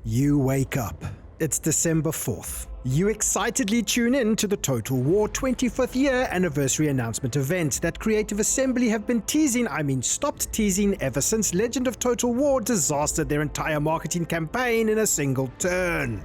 You wake up. It's December 4th. You excitedly tune in to the Total War 25th year anniversary announcement event that Creative Assembly have been stopped teasing ever since Legend of Total War disastered their entire marketing campaign in a single turn.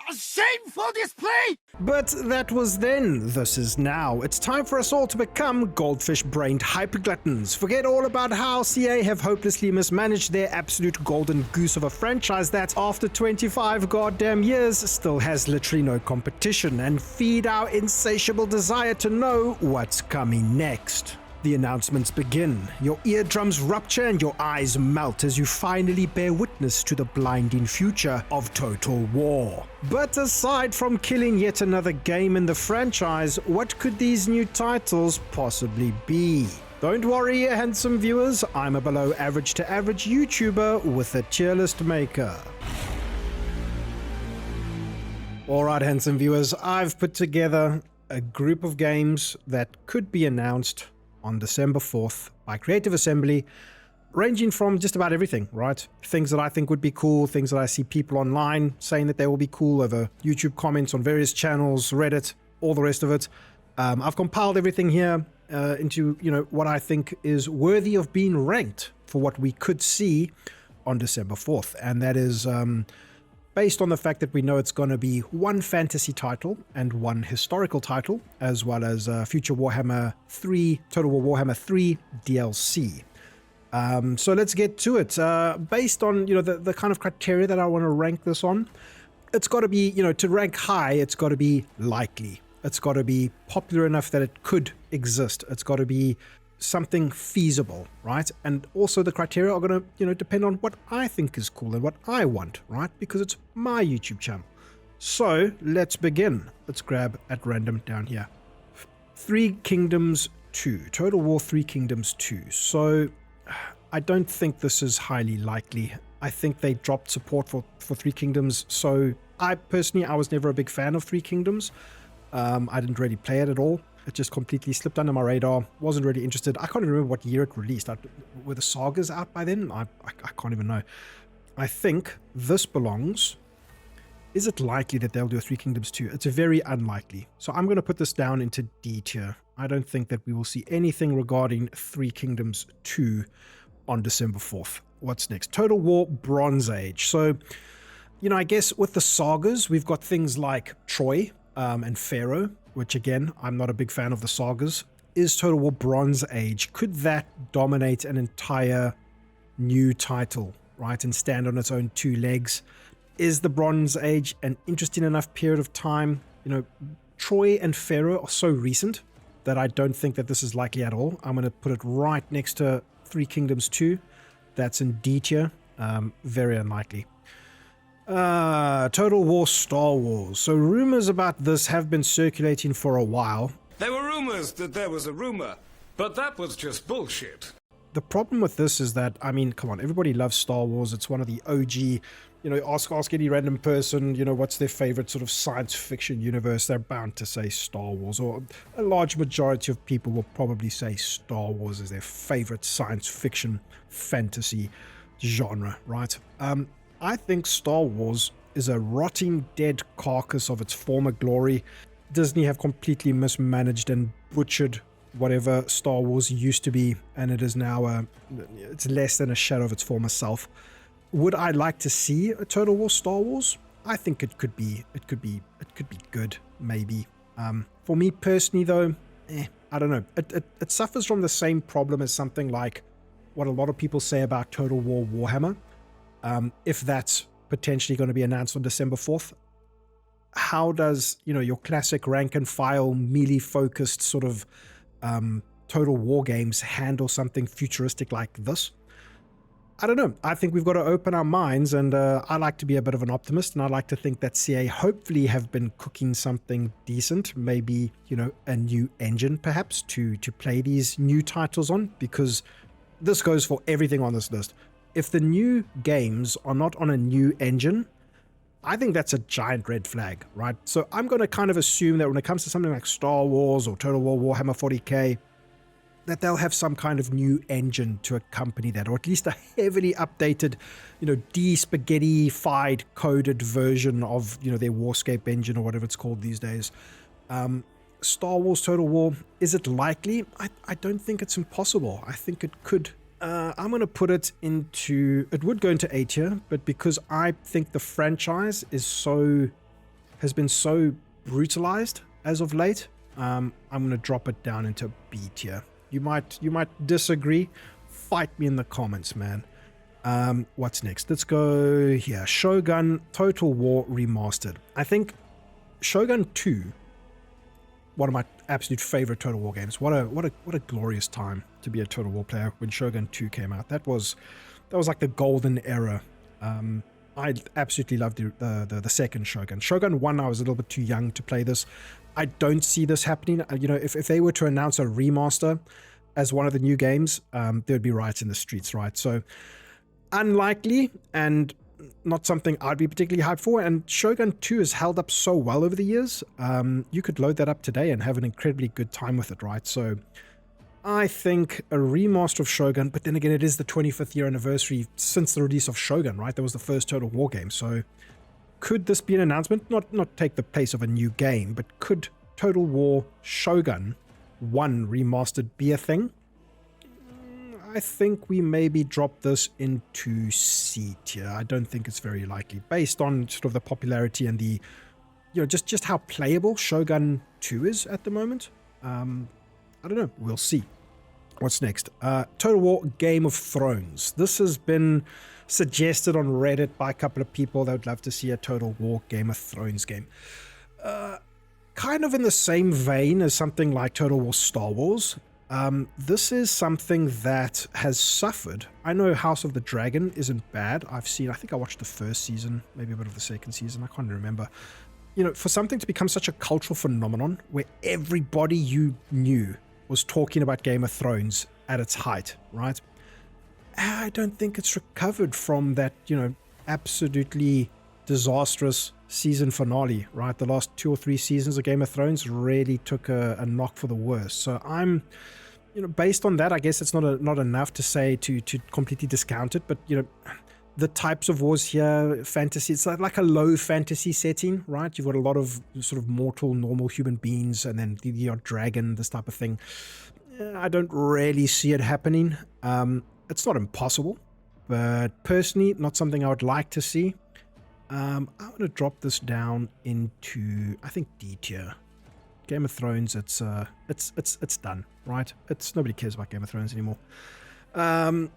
A shameful display! But that was then, this is now. It's time for us all to become goldfish-brained hypergluttons. Forget all about how CA have hopelessly mismanaged their absolute golden goose of a franchise that, after 25 goddamn years, still has literally no competition, and feed our insatiable desire to know what's coming next. The announcements begin, your eardrums rupture and your eyes melt as you finally bear witness to the blinding future of Total War. But aside from killing yet another game in the franchise, what could these new titles possibly be? Don't worry, handsome viewers, I'm a below average to average YouTuber with a tier list maker. Alright, handsome viewers, I've put together a group of games that could be announced on December 4th by Creative Assembly, ranging from just about everything, right? Things that I think would be cool, things that I see people online saying that they will be cool over YouTube comments on various channels, Reddit, all the rest of it. I've compiled everything here into, what I think is worthy of being ranked for what we could see on December 4th. And that is based on the fact that we know it's going to be one fantasy title and one historical title, as well as future Warhammer 3, Total War Warhammer 3 DLC. So let's get to it. Based on, the kind of criteria that I want to rank this on, it's got to be, to rank high, it's got to be likely. It's got to be popular enough that it could exist. It's got to be something feasible, right? And also the criteria are going to, depend on what I think is cool and what I want, right? Because it's my YouTube channel. So let's begin. Let's grab at random down here. Three Kingdoms 2. Total War 3 Kingdoms 2. So I don't think this is highly likely. I think they dropped support for Three Kingdoms. So I was never a big fan of Three Kingdoms. I didn't really play it at all. It just completely slipped under my radar. Wasn't really interested. I can't even remember what year it released. Were the sagas out by then? I can't even know. I think this belongs... Is it likely that they'll do a Three Kingdoms 2? It's very unlikely. So I'm going to put this down into D tier. I don't think that we will see anything regarding Three Kingdoms 2 on December 4th. What's next? Total War Bronze Age. So, I guess with the sagas, we've got things like Troy and Pharaoh, which again, I'm not a big fan of the sagas. Is Total War Bronze Age, could that dominate an entire new title, right, and stand on its own two legs? Is the Bronze Age an interesting enough period of time? Troy and Pharaoh are so recent that I don't think that this is likely at all. I'm going to put it right next to Three Kingdoms 2. That's in D tier. Very unlikely. Total War Star Wars. So rumors about this have been circulating for a while. There were rumors that there was a rumor, but that was just bullshit. The problem with this is that, come on, everybody loves Star Wars. It's one of the OG, ask any random person, what's their favorite sort of science fiction universe. They're bound to say Star Wars, or a large majority of people will probably say Star Wars is their favorite science fiction fantasy genre, right? I think Star Wars is a rotting dead carcass of its former glory. Disney have completely mismanaged and butchered whatever Star Wars used to be, and it is now it's less than a shadow of its former self. Would I like to see a Total War Star Wars? I think it could be good, maybe. For me personally though, I don't know. It suffers from the same problem as something like what a lot of people say about Total War Warhammer. If that's potentially going to be announced on December 4th, how does, your classic rank and file melee focused sort of Total War games handle something futuristic like this? I don't know. I think we've got to open our minds, and I like to be a bit of an optimist, and I like to think that CA hopefully have been cooking something decent, maybe, a new engine perhaps to play these new titles on, because this goes for everything on this list. If the new games are not on a new engine, I think that's a giant red flag, right? So I'm going to kind of assume that when it comes to something like Star Wars or Total War Warhammer 40k, that they'll have some kind of new engine to accompany that, or at least a heavily updated, de-spaghetti-fied coded version of, their Warscape engine or whatever it's called these days. Star Wars Total War, is it likely? I don't think it's impossible. I think it could. I'm going to put it would go into A tier, but because I think the franchise has been so brutalized as of late, I'm going to drop it down into B tier. You might disagree. Fight me in the comments, man. What's next? Let's go here. Shogun Total War Remastered. I think Shogun 2, one of my absolute favorite Total War games. What a glorious time to be a Total War player when Shogun 2 came out. That was like the golden era. I absolutely loved the second Shogun. Shogun 1, I was a little bit too young to play this. I don't see this happening. If they were to announce a remaster as one of the new games, there'd be riots in the streets, right? So unlikely and not something I'd be particularly hyped for. And Shogun 2 has held up so well over the years. You could load that up today and have an incredibly good time with it, right? So I think a remaster of Shogun, but then again, it is the 25th year anniversary since the release of Shogun, right? That was the first Total War game. So could this be an announcement? Not take the place of a new game, but could Total War Shogun 1 remastered be a thing? I think we maybe drop this into C tier. I don't think it's very likely, based on sort of the popularity and the, just how playable Shogun 2 is at the moment. I don't know. We'll see. What's next? Total War Game of Thrones. This has been suggested on Reddit by a couple of people that would love to see a Total War Game of Thrones game. Kind of in the same vein as something like Total War Star Wars. This is something that has suffered. I know House of the Dragon isn't bad. I think I watched the first season, maybe a bit of the second season. I can't remember. For something to become such a cultural phenomenon where everybody you knew was talking about Game of Thrones at its height, right? I don't think it's recovered from that, absolutely disastrous season finale, right? The last 2 or 3 seasons of Game of Thrones really took a knock for the worse. So I'm, based on that, I guess it's not enough to say to completely discount it, but, the types of wars here, fantasy, it's like a low fantasy setting, right? You've got a lot of sort of mortal, normal human beings, and then the odd dragon, this type of thing. I don't really see it happening. It's not impossible, but personally, not something I would like to see. I'm going to drop this down into, I think, D tier. Game of Thrones, it's done, right? Nobody cares about Game of Thrones anymore.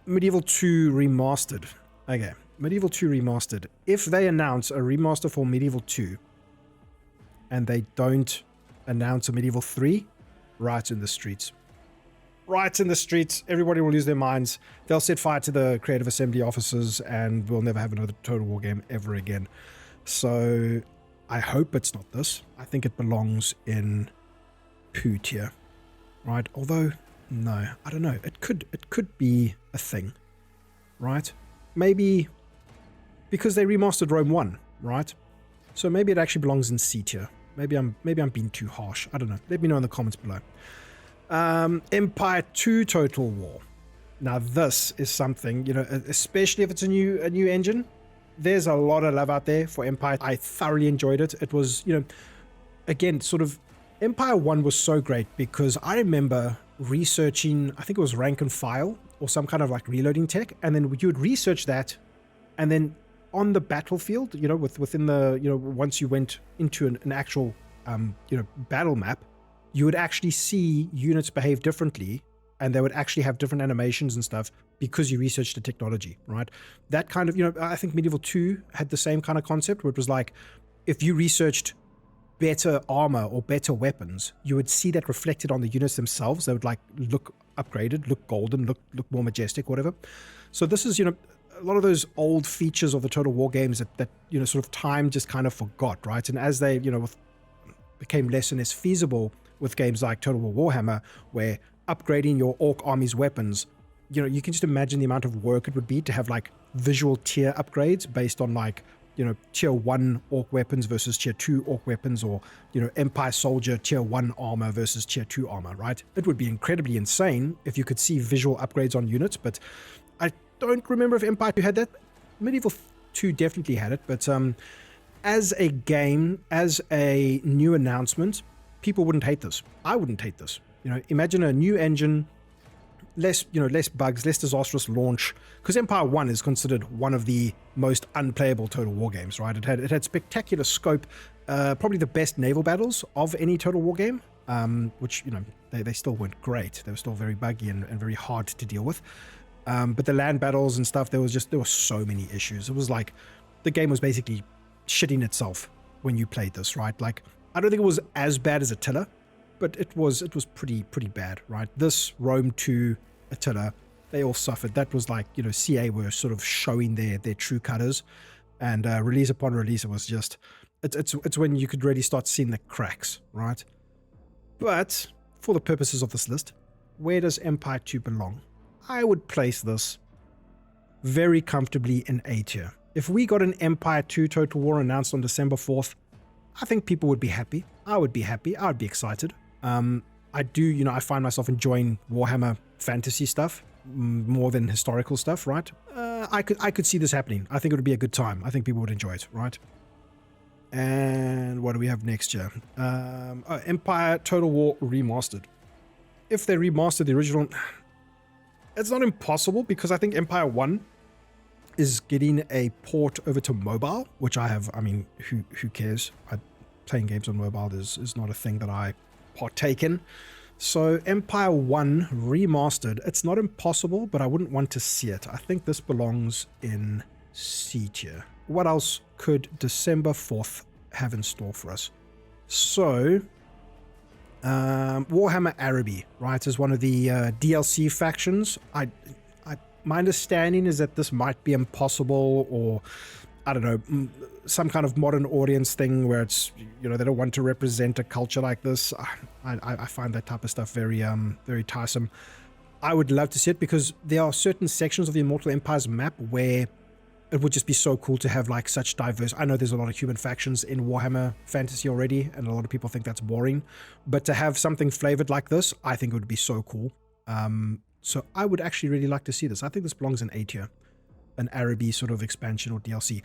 Medieval 2 Remastered. Okay, Medieval 2 Remastered. If they announce a remaster for Medieval 2 and they don't announce a Medieval 3, riots in the streets. Riots in the streets. Everybody will lose their minds. They'll set fire to the Creative Assembly offices and we'll never have another Total War game ever again. So I hope it's not this. I think it belongs in poo tier, right? Although, no, I don't know. It could be a thing, right? Maybe because they remastered Rome 1, right? So maybe it actually belongs in C tier. Maybe I'm being too harsh. I don't know. Let me know in the comments below. Empire 2 Total War. Now this is something, especially if it's a new engine. There's a lot of love out there for Empire. I thoroughly enjoyed it. It was, again, sort of Empire 1 was so great because I remember researching, I think it was rank and file or some kind of like reloading tech, and then you would research that, and then on the battlefield, within the, once you went into an actual, battle map, you would actually see units behave differently, and they would actually have different animations and stuff because you researched the technology, right? That kind of, I think Medieval 2 had the same kind of concept where it was like, if you researched better armor or better weapons, you would see that reflected on the units themselves. They would like look upgraded, look golden, look more majestic, whatever. So this is, a lot of those old features of the Total War games that sort of time just kind of forgot, right? And as they, became less and less feasible with games like Total War Warhammer, where upgrading your Orc army's weapons, you can just imagine the amount of work it would be to have like visual tier upgrades based on like tier 1 orc weapons versus tier 2 orc weapons, or, Empire Soldier tier 1 armor versus tier 2 armor, right? It would be incredibly insane if you could see visual upgrades on units, but I don't remember if Empire 2 had that. Medieval 2 definitely had it, but as a game, as a new announcement, people wouldn't hate this. I wouldn't hate this. Imagine a new engine, less bugs, less disastrous launch, because Empire 1 is considered one of the most unplayable Total War games, right? It had spectacular scope, probably the best naval battles of any Total War game, which, they still weren't great. They were still very buggy and very hard to deal with. But the land battles and stuff, there were so many issues. It was like the game was basically shitting itself when you played this, right? Like, I don't think it was as bad as Attila, but it was pretty bad, right? This, Rome 2, Attila, they all suffered. That was like, CA were sort of showing their true colors, and release upon release, it was just, it's when you could really start seeing the cracks, right? But for the purposes of this list, where does Empire 2 belong? I would place this very comfortably in A tier. If we got an Empire 2 Total War announced on December 4th, I think people would be happy. I would be happy. I would be excited. I find myself enjoying Warhammer fantasy stuff more than historical stuff, right? I could see this happening. I think it would be a good time. I think people would enjoy it, right? And what do we have next year? Empire Total War Remastered. If they remastered the original, it's not impossible, because I think Empire 1 is getting a port over to mobile, which I have. I mean, who cares? Playing games on mobile is not a thing that I partake in. So Empire 1 remastered, it's not impossible, but I wouldn't want to see it. I think this belongs in C tier. What else could December 4th have in store for us? So Warhammer Araby, right, is one of the DLC factions. My understanding is that this might be impossible, or I don't know, some kind of modern audience thing where it's, they don't want to represent a culture like this. I find that type of stuff very tiresome. I would love to see it, because there are certain sections of the Immortal Empire's map where it would just be so cool to have like such diverse. I know there's a lot of human factions in Warhammer Fantasy already, and a lot of people think that's boring, but to have something flavored like this, I think it would be so cool. So I would actually really like to see this. I think this belongs in A tier, an Araby sort of expansion or DLC.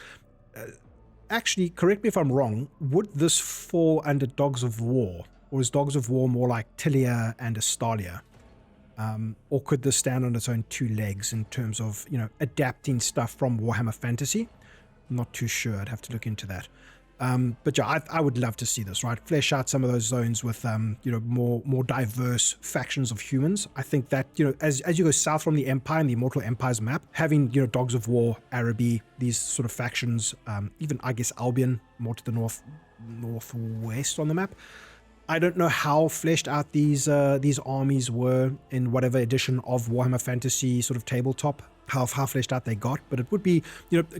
Actually, correct me if I'm wrong, would this fall under Dogs of War? Or is Dogs of War more like Tilia and Estalia? Or could this stand on its own two legs in terms of, adapting stuff from Warhammer Fantasy? I'm not too sure. I'd have to look into that. But yeah, I would love to see this, right? Flesh out some of those zones with, more diverse factions of humans. I think that, as you go south from the Empire and the Immortal Empire's map, having, Dogs of War, Araby, these sort of factions, even, I guess, Albion, more to the northwest on the map. I don't know how fleshed out these armies were in whatever edition of Warhammer Fantasy sort of tabletop, how fleshed out they got, but it would be,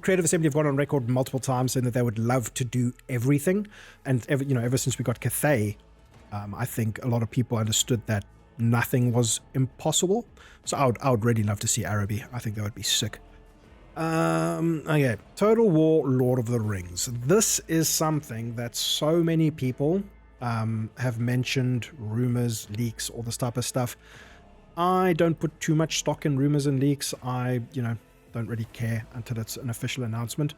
Creative Assembly have gone on record multiple times saying that they would love to do everything, and ever since we got Cathay, I think a lot of people understood that nothing was impossible. So I would really love to see Araby. I think that would be sick. Okay, Total War Lord of the Rings. This is something that so many people have mentioned, rumors, leaks, all this type of stuff. I don't put too much stock in rumors and leaks. I, don't really care until it's an official announcement.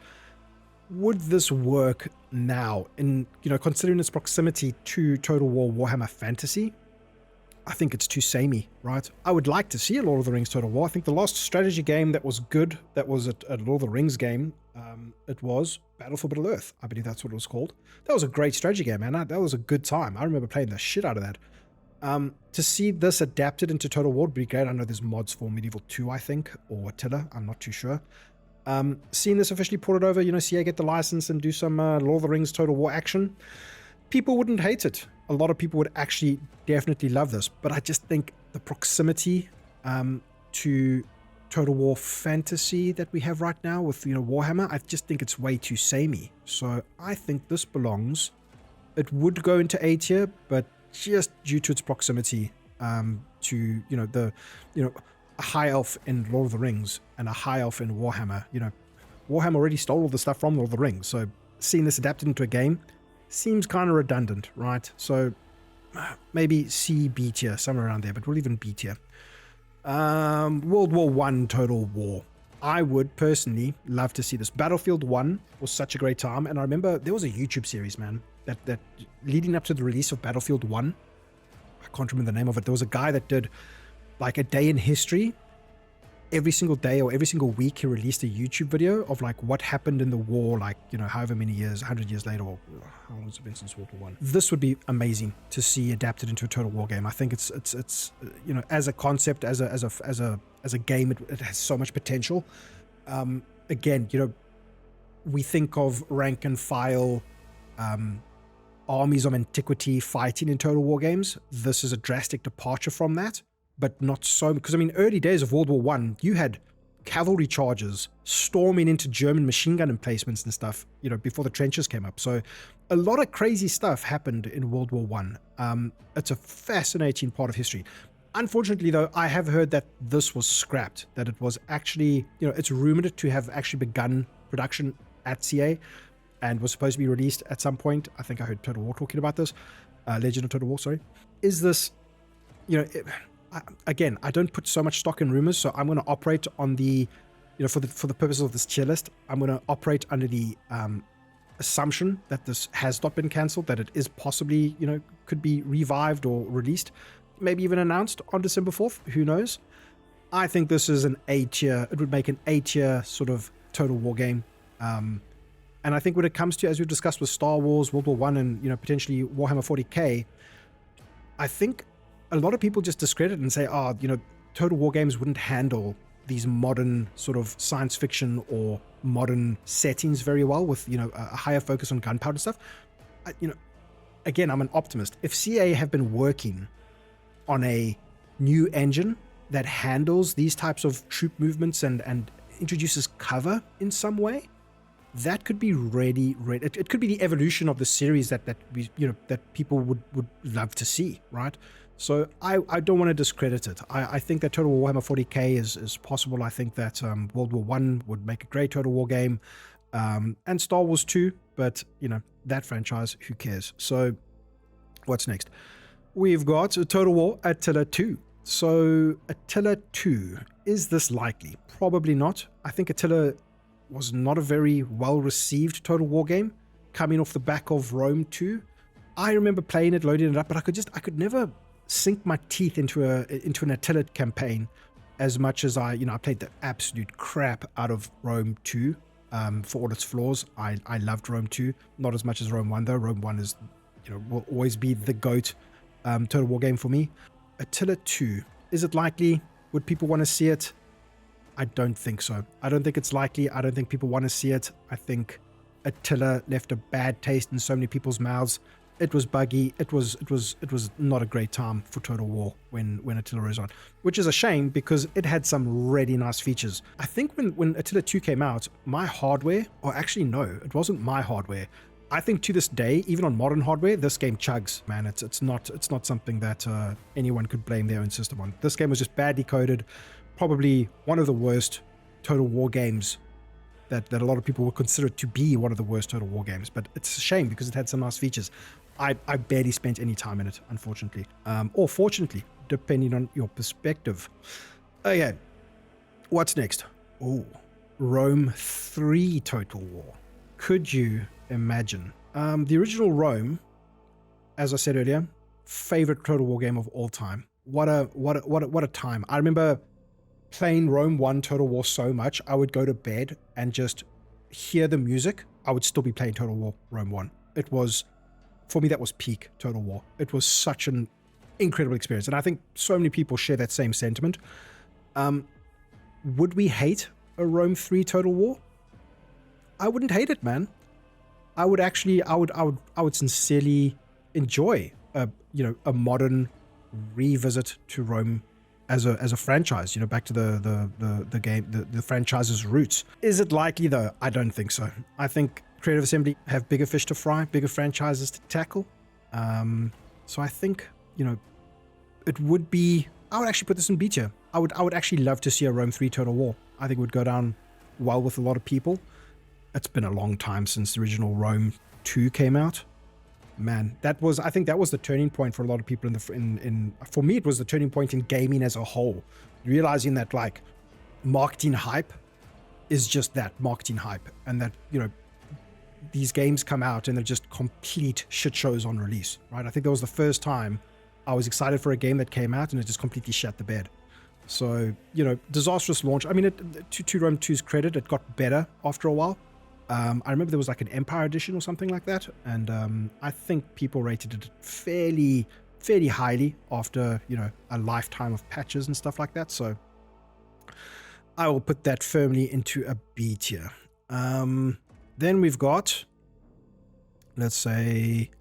Would this work now? In, considering its proximity to Total War Warhammer Fantasy, I think it's too samey, right? I would like to see a Lord of the Rings Total War. I think the last strategy game that was good, that was a Lord of the Rings game, it was Battle for Middle-earth. I believe that's what it was called. That was a great strategy game, man. That was a good time. I remember playing the shit out of that. To see this adapted into Total War would be great. I know there's mods for Medieval 2, I think, or Attila. I'm not too sure. Seeing this officially ported over, CA get the license and do some Lord of the Rings Total War action, people wouldn't hate it. A lot of people would actually definitely love this, but I just think the proximity to Total War Fantasy that we have right now with, Warhammer, I just think it's way too samey. So I think this belongs. It would go into A tier, but just due to its proximity to, a high elf in Lord of the Rings and a high elf in Warhammer, Warhammer already stole all the stuff from Lord of the Rings, so seeing this adapted into a game seems kind of redundant, right? So maybe C, B tier, somewhere around there, but we'll even B tier. World War One Total War. I would personally love to see this. Battlefield 1 was such a great time, and I remember there was a YouTube series, man, that leading up to the release of Battlefield 1, I can't remember the name of it. There was a guy that did like a day in history. Every single day or every single week he released a YouTube video of like what happened in the war, like, you know, however many years, 100 years later, or how long has it been since World War One. This would be amazing to see adapted into a total war game. I think it's you know, as a concept, as a game, it has so much potential. Again, you know, we think of rank and file armies of antiquity fighting in total war games. This is a drastic departure from that. But not so, because I mean, early days of World War One, you had cavalry charges storming into German machine gun emplacements and stuff, you know, before the trenches came up. So a lot of crazy stuff happened in World War One. It's a fascinating part of history. Unfortunately, though, I have heard that this was scrapped, that it was actually, you know, it's rumored to have actually begun production at CA and was supposed to be released at some point. I think I heard Total War talking about this. Legend of Total War, sorry. Is this, you know, again, I don't put so much stock in rumors, so I'm going to operate on the, you know, for the purposes of this tier list, I'm going to operate under the assumption that this has not been cancelled, that it is possibly, you know, could be revived or released, maybe even announced on December 4th. Who knows? I think this is an A tier. It would make an A tier sort of total war game. And I think when it comes to, as we've discussed with Star Wars, World War One, and, you know, potentially Warhammer 40k, I think a lot of people just discredit and say, oh, you know, total war games wouldn't handle these modern sort of science fiction or modern settings very well with, you know, a higher focus on gunpowder stuff. You know, again, I'm an optimist. If CA have been working on a new engine that handles these types of troop movements and introduces cover in some way, that could be really, it could be the evolution of the series that we, you know, that people would love to see, right? So I don't want to discredit it. I think that Total War Warhammer 40k is possible. I think that World War One would make a great Total War game, and Star Wars 2, but, you know, that franchise, who cares? So what's next? We've got Total War Attila 2. So Attila 2, is this likely? Probably not. I think Attila was not a very well-received Total War game, coming off the back of Rome 2. I remember playing it, loading it up, but I could never sink my teeth into an Attila campaign as much as I played the absolute crap out of Rome 2 for all its flaws. I loved Rome 2, not as much as Rome 1 though. Rome 1 is, you know, will always be the GOAT Total War game for me. Attila 2, is it likely? Would people want to see it? I don't think so. I don't think it's likely. I don't think people want to see it. I think Attila left a bad taste in so many people's mouths. It was buggy. It was not a great time for Total War when Attila was on, which is a shame because it had some really nice features. I think when Attila 2 came out, my hardware, or actually no, it wasn't my hardware. I think to this day, even on modern hardware, this game chugs, man. It's not something that anyone could blame their own system on. This game was just badly coded, probably one of the worst Total War games that a lot of people would consider to be one of the worst Total War games. But it's a shame because it had some nice features. I barely spent any time in it, unfortunately, or fortunately, depending on your perspective. Okay, what's next? Oh, Rome 3 Total War. Could you imagine? The original Rome, as I said earlier, favorite Total War game of all time. What a time. I remember playing Rome 1 Total War so much, I would go to bed and just hear the music. I would still be playing Total War Rome 1. It was, for me, that was peak Total War. It was such an incredible experience. And I think so many people share that same sentiment. Would we hate a Rome 3 Total War? I wouldn't hate it, man. I would sincerely enjoy a modern revisit to Rome as a franchise, back to the game, the franchise's roots. Is it likely though? I don't think so. I think Creative Assembly have bigger fish to fry, bigger franchises to tackle. So I think, it would be, I would actually put this in B tier. I would actually love to see a Rome 3 Total War. I think it would go down well with a lot of people. it's been a long time since the original Rome 2 came out. Man, I think that was the turning point for a lot of people for me, it was the turning point in gaming as a whole. Realizing that like marketing hype is just that, marketing hype, and that, you know, these games come out and they're just complete shit shows on release, right? I think that was the first time I was excited for a game that came out and it just completely shat the bed. So, you know, disastrous launch. I mean, to Rome 2's credit, it got better after a while. I remember there was like an Empire edition or something like that, and I think people rated it fairly highly after, you know, a lifetime of patches and stuff like that. So I will put that firmly into a B tier. Then we've got, let's say,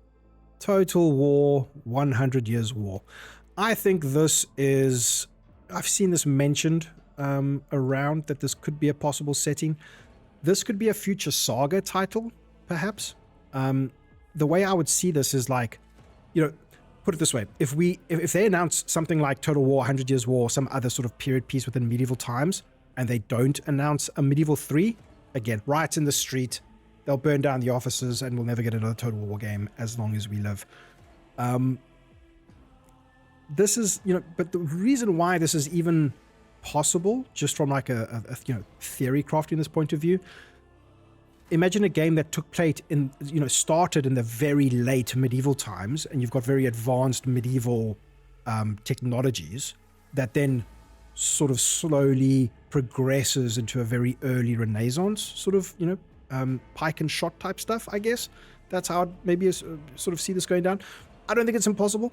Total War 100 Years War. I think this is, I've seen this mentioned around, that this could be a possible setting. This could be a future saga title, perhaps. The way I would see this is like, you know, put it this way. If they announce something like Total War 100 Years War, some other sort of period piece within medieval times, and they don't announce a Medieval 3, again, riots in the street, they'll burn down the offices and we'll never get another Total War game as long as we live. This is, you know, but the reason why this is even possible, just from like a you know, theory crafting this point of view, imagine a game that took place in, you know, started in the very late medieval times, and you've got very advanced medieval technologies that then sort of slowly progresses into a very early Renaissance sort of, you know, pike and shot type stuff, I guess. That's how I'd maybe sort of see this going down. I don't think it's impossible.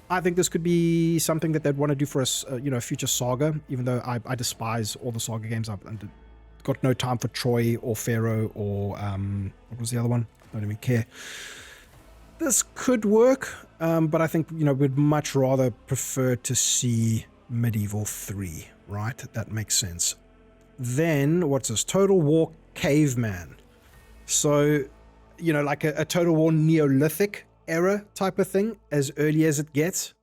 I think this could be something that they'd want to do for a, you know, future saga, even though I despise all the saga games. I've got no time for Troy or Pharaoh or what was the other one? I don't even care. This could work, but I think, you know, we'd much rather prefer to see Medieval 3, right? That makes sense. Then what's this? Total War Caveman. So, you know, like a Total War Neolithic era type of thing, as early as it gets.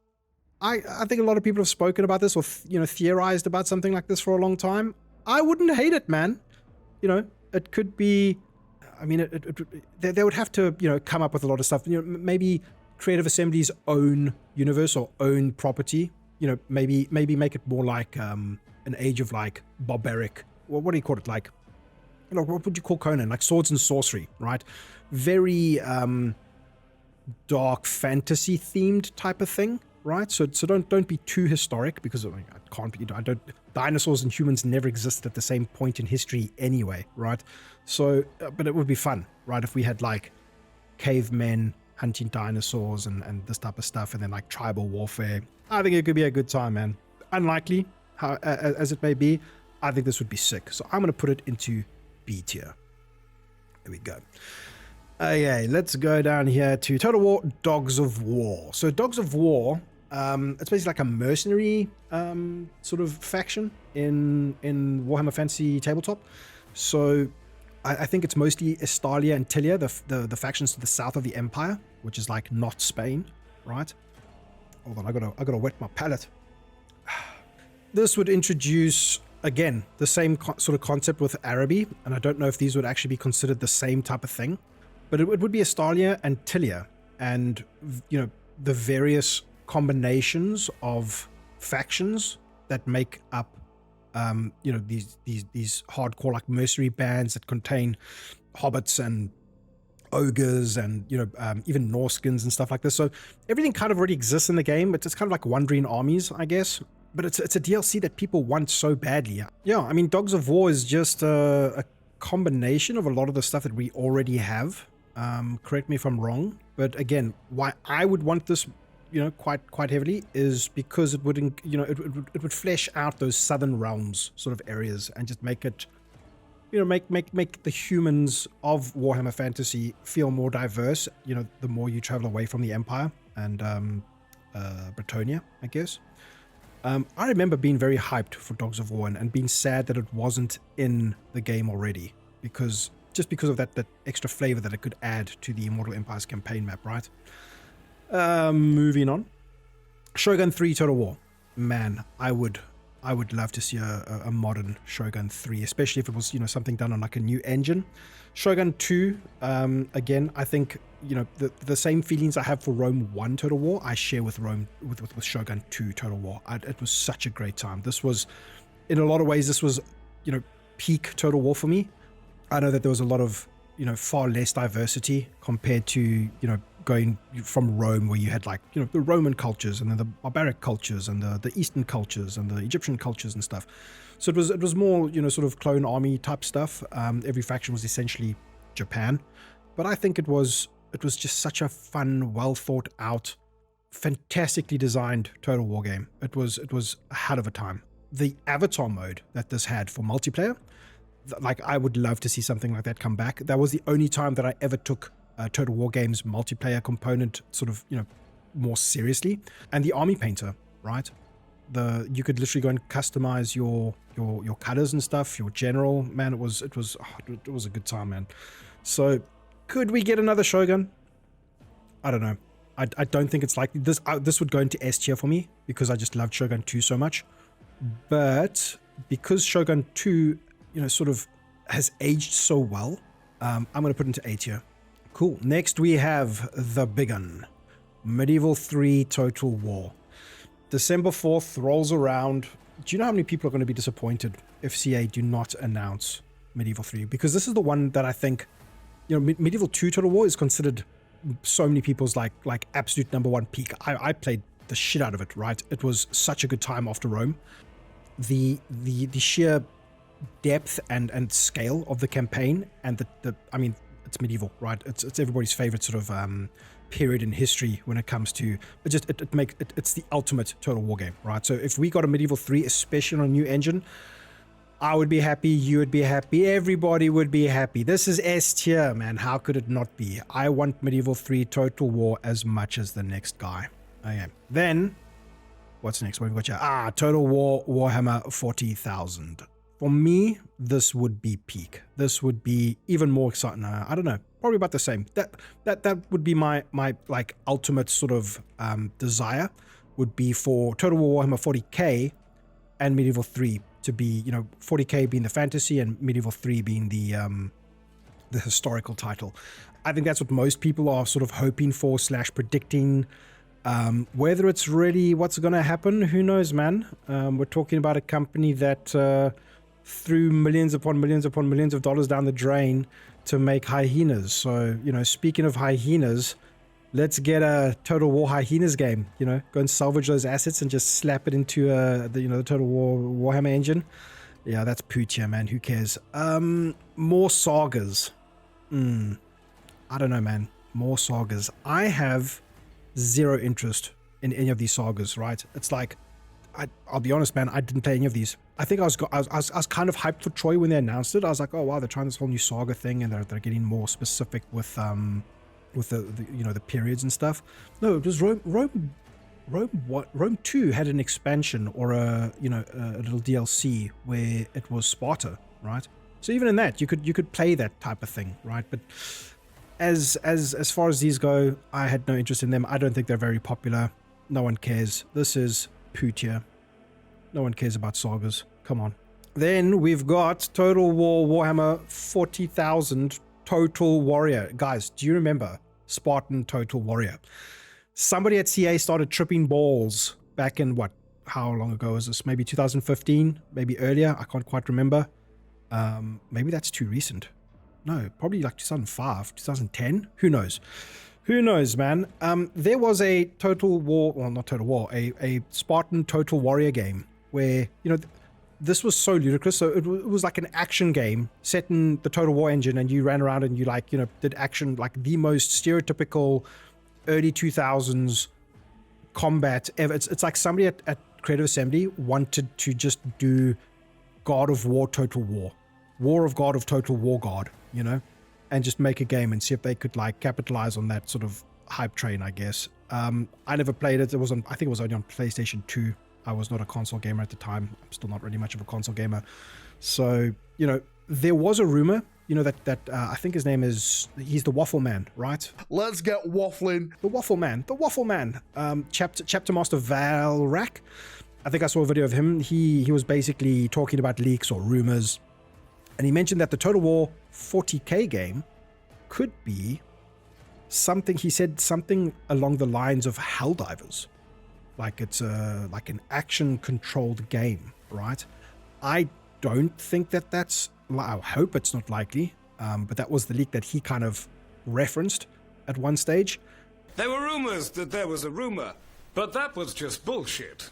I think a lot of people have spoken about this, or you know, theorized about something like this for a long time. I wouldn't hate it, man. You know, it could be, I mean, they would have to, you know, come up with a lot of stuff. You know, maybe Creative Assembly's own universe or own property. You know, maybe make it more like an age of like barbaric, well, what do you call it? Like, you know, what would you call Conan? Like swords and sorcery, right? Very dark fantasy themed type of thing, right? So don't be too historic, because I can't be, dinosaurs and humans never existed at the same point in history anyway, right? So but it would be fun, right, if we had like cavemen hunting dinosaurs and this type of stuff, and then like tribal warfare. I think it could be a good time, man. Unlikely as it may be, I think this would be sick. So I'm going to put it into B tier. There we go. Okay, let's go down here to Total War Dogs of War. So Dogs of War, it's basically like a mercenary sort of faction in Warhammer Fantasy Tabletop. So I think it's mostly Estalia and Tilia, the factions to the south of the Empire, which is like not Spain, right? Hold on, I gotta wet my palate. This would introduce, again, the same sort of concept with Araby, and I don't know if these would actually be considered the same type of thing. But it would be Estalia and Tilia, and, you know, the various combinations of factions that make up, you know, these hardcore like mercenary bands that contain hobbits and ogres and, you know, even Norskins and stuff like this. So everything kind of already exists in the game. But it's kind of like Wandering Armies, I guess. But it's a DLC that people want so badly. Yeah, I mean, Dogs of War is just a combination of a lot of the stuff that we already have. Correct me if I'm wrong, but again, why I would want this, you know, quite heavily is because it would, you know, it would flesh out those southern realms sort of areas and just make it, you know, make the humans of Warhammer Fantasy feel more diverse. You know, the more you travel away from the Empire and Bretonia, I guess. I remember being very hyped for Dogs of War and being sad that it wasn't in the game already, because of that extra flavor that it could add to the Immortal Empires campaign map, right? Moving on. Shogun 3 Total War. Man, I would I would love to see a modern Shogun 3, especially if it was, something done on like a new engine. Shogun 2, again, I think, the same feelings I have for Rome 1 Total War, I share with with Shogun 2 Total War. It was such a great time. This was, in a lot of ways, peak Total War for me. I know that there was a lot of, far less diversity compared to, going from Rome, where you had like, the Roman cultures and then the barbaric cultures and the Eastern cultures and the Egyptian cultures and stuff. So it was more, sort of clone army type stuff. Every faction was essentially Japan, but I think it was just such a fun, well thought out, fantastically designed Total War game. It was a hell of a time. The avatar mode that this had for multiplayer, like I would love to see something like that come back. That was the only time that I ever took Total War games multiplayer component sort of, more seriously. And the army painter, right? You could literally go and customize your colors and stuff, your general, man. It was a good time, man. So could we get another Shogun? I don't know. I don't think it's likely. This would go into S tier for me because I just loved Shogun 2 so much. But because Shogun 2, sort of has aged so well, I'm going to put it into A tier. Cool. Next we have the big one, Medieval 3 Total War. December 4th rolls around. Do you know how many people are going to be disappointed if CA do not announce Medieval 3? Because this is the one that I think, Medieval 2 Total War is considered so many people's like absolute number one peak. I played the shit out of it, right? It was such a good time after Rome. The sheer depth and scale of the campaign, and I mean, it's medieval, right? It's everybody's favorite sort of period in history when it comes to it's the ultimate Total War game, right? So if we got a Medieval 3, especially on a new engine, I would be happy, you would be happy, everybody would be happy. This is S tier, man. How could it not be? I want Medieval 3 Total War as much as the next guy. Okay. Then what's next? What have we got here? Total War Warhammer 40,000. For me, this would be peak. This would be even more exciting. I don't know, probably about the same. That would be my like ultimate sort of desire, would be for Total War Warhammer 40k and Medieval 3 to be, 40k being the fantasy and Medieval 3 being the historical title. I think that's what most people are sort of hoping for / predicting. Whether it's really what's going to happen, who knows, man. We're talking about a company that threw millions upon millions upon millions of dollars down the drain to make hyenas. So, speaking of hyenas, let's get a Total War hyenas game, go and salvage those assets and just slap it into the Total War Warhammer engine. Yeah, that's pooch, man. Who cares? More sagas. I don't know, man. More sagas. I have zero interest in any of these sagas, right? It's like, I'll be honest, man, I didn't play any of these. I think I was kind of hyped for Troy when they announced it. I was like, oh wow, they're trying this whole new saga thing, and they're getting more specific with the periods and stuff. No, it was Rome 2 had an expansion or a little DLC where it was Sparta, right? So even in that, you could play that type of thing, right? But as far as these go, I had no interest in them. I don't think they're very popular. No one cares. This is poo tier. No one cares about sagas. Come on. Then we've got Total War Warhammer 40,000 Total Warrior. Guys, do you remember Spartan Total Warrior? Somebody at CA started tripping balls back in how long ago was this? Maybe 2015, maybe earlier. I can't quite remember. Maybe that's too recent. No, probably like 2005, 2010. Who knows? Who knows, man? There was a Total War, well, not Total War, a Spartan Total Warrior game where, this was so ludicrous. So it was like an action game set in the Total War engine, and you ran around and you did action, like the most stereotypical early 2000s combat ever. It's like somebody at Creative Assembly wanted to just do God of War Total War. War of God of Total War God, and just make a game and see if they could capitalize on that sort of hype train, I guess. I never played it. I think it was only on PlayStation 2. I was not a console gamer at the time. I'm still not really much of a console gamer. So, there was a rumor, that I think his name he's the Waffle Man, right? Let's get waffling. The Waffle Man. Chapter Master Valrak I think I saw a video of him. He was basically talking about leaks or rumors, and he mentioned that the Total War 40k game could be something. He said something along the lines of Helldivers, like it's like an action-controlled game, right? I don't think that's. I hope it's not likely, but that was the leak that he kind of referenced at one stage. There were rumors that there was a rumor, but that was just bullshit.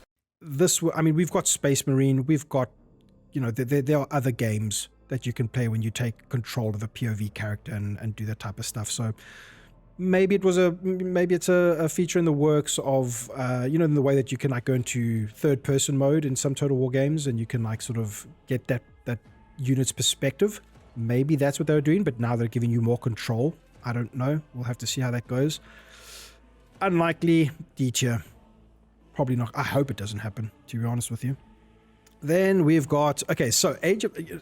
I mean, we've got Space Marine, we've got, there are other games that you can play when you take control of a POV character and do that type of stuff. So maybe it's a feature in the works of, in the way that you can like go into third person mode in some Total War games, and you can like sort of get that unit's perspective. Maybe that's what they were doing, but now they're giving you more control. I don't know. We'll have to see how that goes. Unlikely. D tier. Probably not. I hope it doesn't happen, to be honest with you. Then we've got, okay, so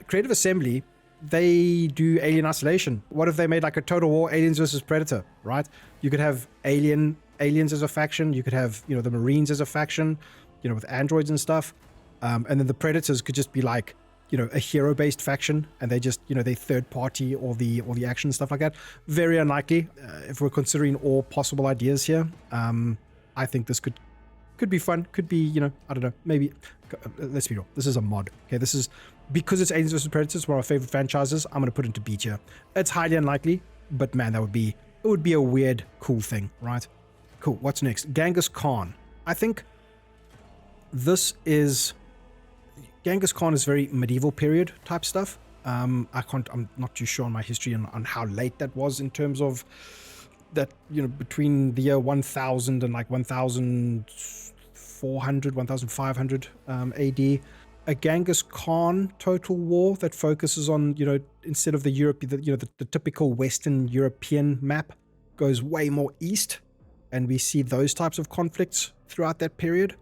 Creative Assembly, they do Alien Isolation. What if they made like a Total War Aliens versus Predator, right? You could have aliens as a faction. You could have, the Marines as a faction, with androids and stuff. And then the Predators could just be like, a hero-based faction, and they just, they third party all the action stuff like that. Very unlikely if we're considering all possible ideas here. I think this could be fun. Could be, I don't know, maybe. Let's be real. This is a mod. Okay, this is because it's Aliens vs Predators, one of our favorite franchises. I'm gonna put it into B tier. It's highly unlikely, but man, it would be a weird, cool thing, right? Cool. What's next? Genghis Khan. I think Genghis Khan is very medieval period type stuff. I'm not too sure on my history on how late that was in terms of that, between the year 1000 and like 1400, 1500 AD. A Genghis Khan Total War that focuses on, instead of the Europe, the typical Western European map goes way more east, and we see those types of conflicts throughout that period.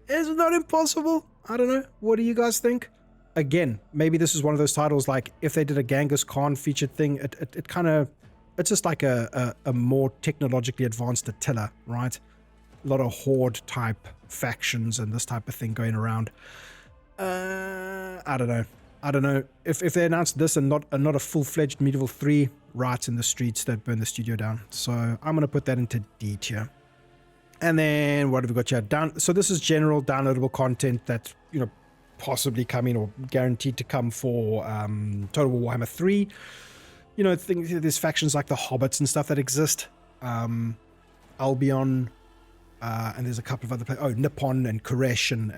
It's not impossible. I don't know. What do you guys think? Again, maybe this is one of those titles, like if they did a Genghis Khan featured thing, it's just like a more technologically advanced Attila, right? A lot of horde type factions and this type of thing going around. I don't know. If they announced this and not a full-fledged Medieval 3, riots in the streets that burn the studio down. So I'm going to put that into D tier. And then what have we got here? So this is general downloadable content that's, possibly coming or guaranteed to come for Total War Warhammer 3. There's factions like the Hobbits and stuff that exist. Albion, and there's a couple of other Nippon and Koresh and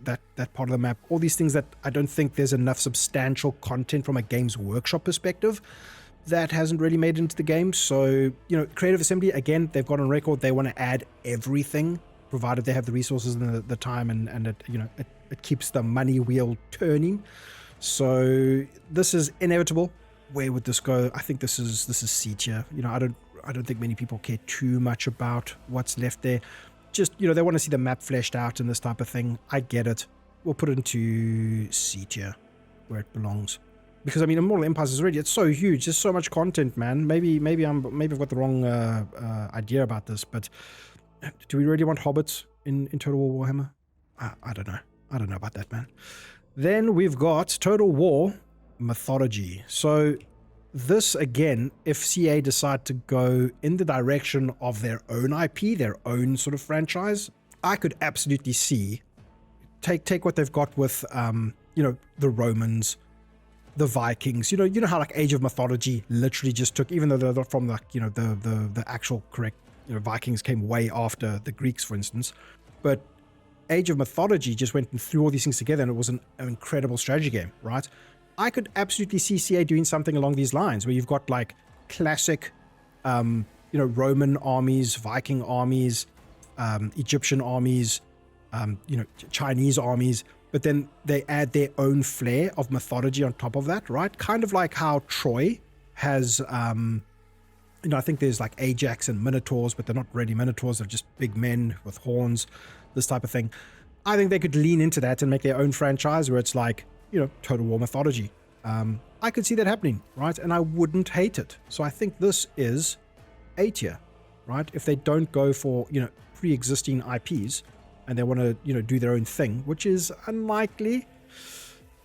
that part of the map. All these things that I don't think there's enough substantial content from a Games Workshop perspective that hasn't really made it into the game. So, Creative Assembly, again, they've got on record, they want to add everything, provided they have the resources and the time, and it keeps the money wheel turning. So this is inevitable. Where would this go? I think this is C tier. I don't think many people care too much about what's left there. Just, they want to see the map fleshed out and this type of thing. I get it. We'll put it into C tier, where it belongs. Because Immortal Empires is already, it's so huge. There's so much content, man. Maybe I've got the wrong idea about this, but do we really want hobbits in Total War Warhammer? I don't know. I don't know about that, man. Then we've got Total War Mythology. So this, again, if CA decide to go in the direction of their own IP, their own sort of franchise, I could absolutely see, take what they've got with, the Romans, the Vikings, you know how like Age of Mythology literally just took, even though they're not from like, the actual correct, Vikings came way after the Greeks, for instance, but Age of Mythology just went and threw all these things together, and it was an incredible strategy game, right? I could absolutely see CA doing something along these lines, where you've got like classic, Roman armies, Viking armies, Egyptian armies, Chinese armies, but then they add their own flair of mythology on top of that, right? Kind of like how Troy has, I think there's like Ajax and Minotaurs, but they're not really Minotaurs, they're just big men with horns, this type of thing. I think they could lean into that and make their own franchise where it's like, Total War Mythology. I could see that happening, right? And I wouldn't hate it. So I think this is A tier, right? If they don't go for, pre-existing IPs, and they want to, do their own thing, which is unlikely.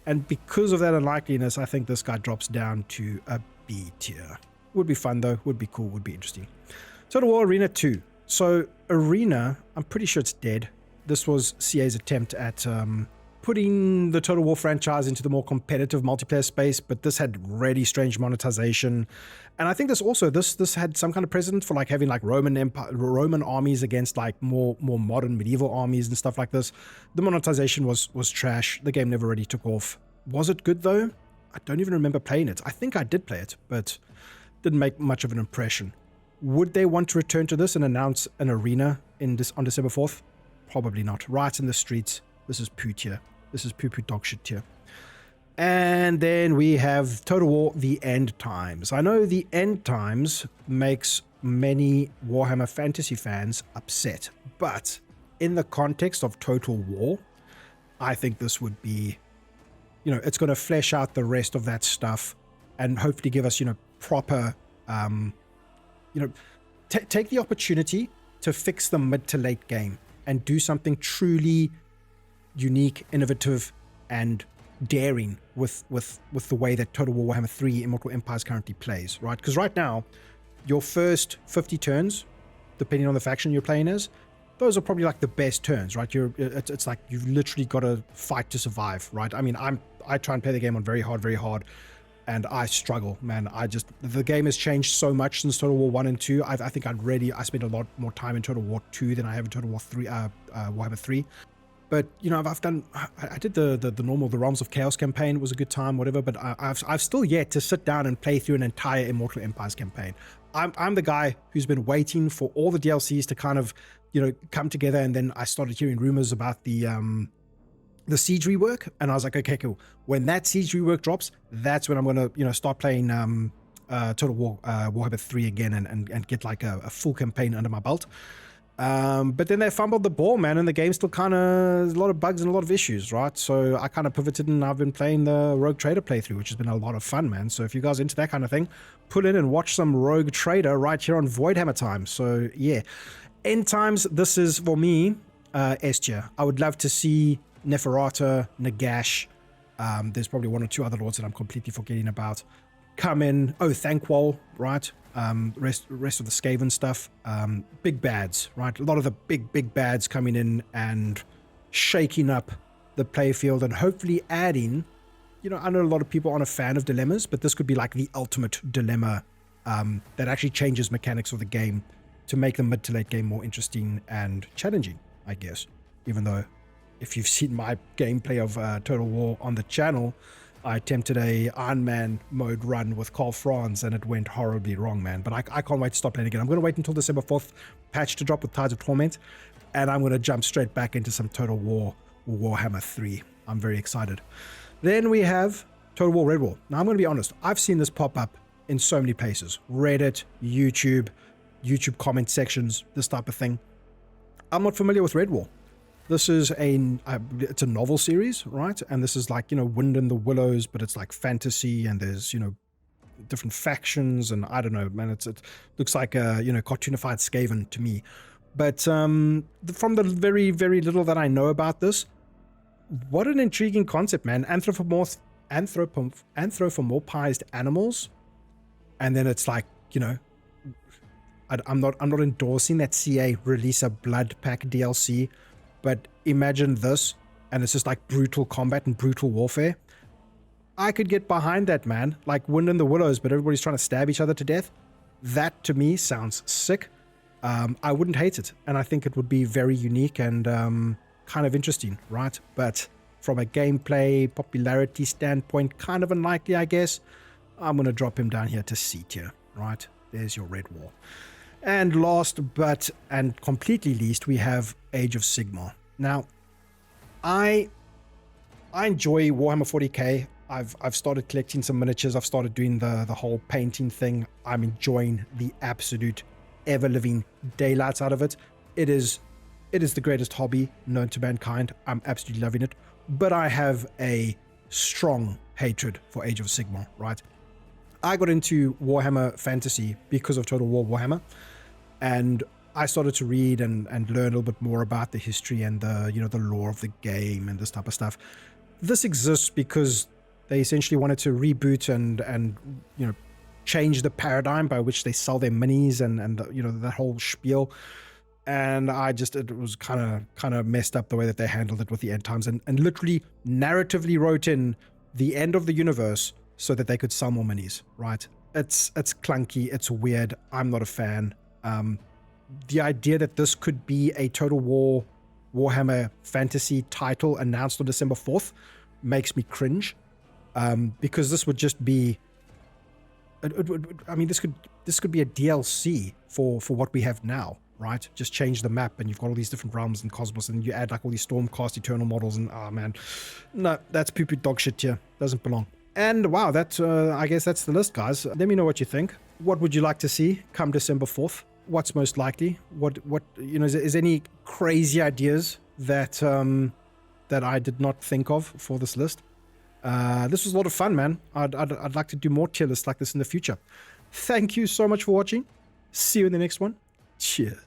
And because of that unlikeliness, I think this guy drops down to a B tier. Would be fun though, would be cool, would be interesting. Total War Arena 2. So Arena, I'm pretty sure it's dead. This was CA's attempt at putting the Total War franchise into the more competitive multiplayer space, but this had really strange monetization. And I think this had some kind of precedent for like having like Roman armies against like more modern medieval armies and stuff like this. The monetization was trash. The game never really took off. Was it good though? I don't even remember playing it. I think I did play it, but didn't make much of an impression. Would they want to return to this and announce an arena on December 4th? Probably not. Right in the streets. This is poo tier. This is poo dog shit tier. And then we have Total War The End Times. I know The End Times makes many Warhammer Fantasy fans upset, but in the context of Total War, I think this would be, it's going to flesh out the rest of that stuff and hopefully give us, proper, take the opportunity to fix the mid to late game and do something truly unique, innovative, and daring with the way that Total War Warhammer 3 Immortal Empires currently plays, right? Because right now, your first 50 turns, depending on the faction you're playing as, those are probably like the best turns, right? It's like you've literally got to fight to survive, right? I mean, I try and play the game on very hard, and I struggle, man. The game has changed so much since Total War 1 and 2. I think I spent a lot more time in Total War 2 than I have in Total War 3, Warhammer 3. But, I did the normal, the Realms of Chaos campaign. It was a good time, whatever, but I've still yet to sit down and play through an entire Immortal Empires campaign. I'm the guy who's been waiting for all the DLCs to kind of, come together, and then I started hearing rumors about the Siege rework, and I was like, okay, cool. When that Siege rework drops, that's when I'm going to, start playing Total War Warhammer 3 again and get like a full campaign under my belt. But then they fumbled the ball, man, and the game still kind of, a lot of bugs and a lot of issues, right? So I kind of pivoted, and I've been playing the Rogue Trader playthrough, which has been a lot of fun, man. So if you guys are into that kind of thing, pull in and watch some Rogue Trader right here on Voidhammer time. So yeah, End Times, this is for me, S tier. I would love to see Neferata, Nagash, there's probably one or two other lords that I'm completely forgetting about, come in. Oh, Thankwall, right? Rest of the Skaven stuff, big bads, right? A lot of the big bads coming in and shaking up the playfield and hopefully adding, I know a lot of people aren't a fan of dilemmas, but this could be like the ultimate dilemma that actually changes mechanics of the game to make the mid to late game more interesting and challenging, I guess. Even though if you've seen my gameplay of Total War on the channel, I attempted a Iron Man mode run with Carl Franz, and it went horribly wrong, man. But I can't wait to stop playing again. I'm going to wait until December 4th patch to drop with Tides of Torment, and I'm going to jump straight back into some Total War Warhammer 3. I'm very excited. Then we have Total War Red War. Now, I'm going to be honest. I've seen this pop up in so many places. Reddit, YouTube comment sections, this type of thing. I'm not familiar with Red War. This is it's a novel series, right? And this is like, Wind in the Willows, but it's like fantasy, and there's, different factions, and I don't know, man, it looks like a, cartoonified Skaven to me. But from the very, very little that I know about this, what an intriguing concept, man. Anthropomorphized animals, and then it's like, I'm not endorsing that CA release a Blood Pack DLC, but imagine this, and it's just like brutal combat and brutal warfare. I could get behind that, man. Like Wind in the Willows, but everybody's trying to stab each other to death. That, to me, sounds sick. I wouldn't hate it, and I think it would be very unique and kind of interesting, right? But from a gameplay, popularity standpoint, kind of unlikely, I guess. I'm going to drop him down here to C tier, right? There's your Red War. And last but and completely least, we have Age of Sigmar. Now, I enjoy Warhammer 40k. I've started collecting some miniatures. I've started doing the whole painting thing. I'm enjoying the absolute ever-living daylights out of it. It is the greatest hobby known to mankind. I'm absolutely loving it. But I have a strong hatred for Age of Sigmar, right? I got into Warhammer Fantasy because of Total War Warhammer. And I started to read and learn a little bit more about the history and the, you know, the lore of the game and this type of stuff. This exists because they essentially wanted to reboot and you know, change the paradigm by which they sell their minis and you know, that whole spiel. And it was kind of messed up the way that they handled it with the end times and literally narratively wrote in the end of the universe so that they could sell more minis, right? It's clunky, it's weird, I'm not a fan. The idea that this could be a Total War Warhammer fantasy title announced on December 4th makes me cringe, because this would just be, I mean, this could be a DLC for what we have now, right? Just change the map and you've got all these different realms and cosmos and you add like all these Stormcast Eternal models and, oh man, no, that's poo-poo dog shit here. Doesn't belong. And wow, I guess that's the list, guys. Let me know what you think. What would you like to see come December 4th? What's most likely? What you know, is any crazy ideas that I did not think of for this list? This was a lot of fun, man. I'd like to do more tier lists like this in the future. Thank you so much for watching. See you in the next one. Cheers.